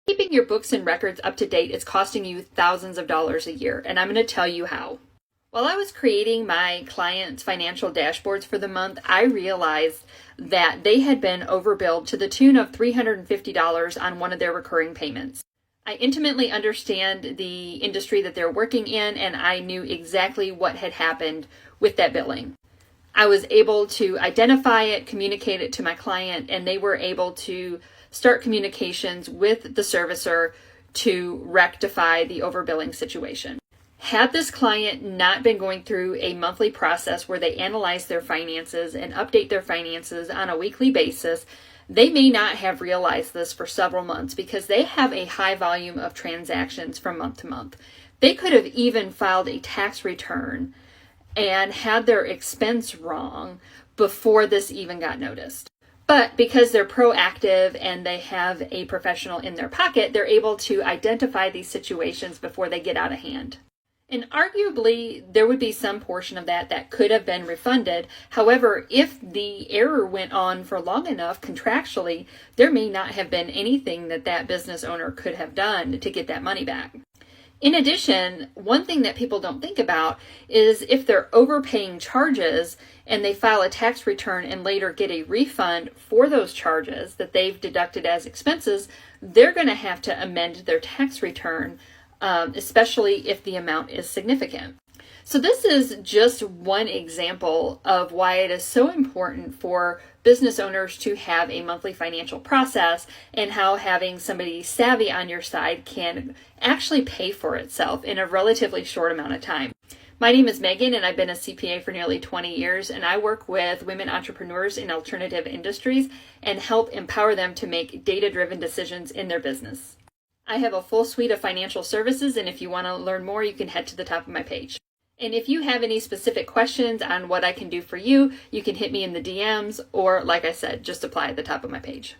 Keeping your books and records up to date is costing you thousands of dollars a year, and I'm going to tell you how. While I was creating my clients' financial dashboards for the month, I realized that they had been overbilled to the tune of $350 on one of their recurring payments. I intimately understand the industry that they're working in, and I knew exactly what had happened with that billing. I was able to identify it, communicate it to my client, and they were able to start communications with the servicer to rectify the overbilling situation. Had this client not been going through a monthly process where they analyze their finances and update their finances on a weekly basis, they may not have realized this for several months because they have a high volume of transactions from month to month. They could have even filed a tax return and had their expense wrong before this even got noticed. But because they're proactive and they have a professional in their pocket, they're able to identify these situations before they get out of hand. And arguably, there would be some portion of that could have been refunded. However, if the error went on for long enough contractually, there may not have been anything that business owner could have done to get that money back. In addition, one thing that people don't think about is if they're overpaying charges and they file a tax return and later get a refund for those charges that they've deducted as expenses, they're going to have to amend their tax return, especially if the amount is significant. So this is just one example of why it is so important for business owners to have a monthly financial process and how having somebody savvy on your side can actually pay for itself in a relatively short amount of time. My name is Megan, and I've been a CPA for nearly 20 years, and I work with women entrepreneurs in alternative industries and help empower them to make data-driven decisions in their business. I have a full suite of financial services, and if you want to learn more, you can head to the top of my page. And if you have any specific questions on what I can do for you, you can hit me in the DMs or, like I said, just apply at the top of my page.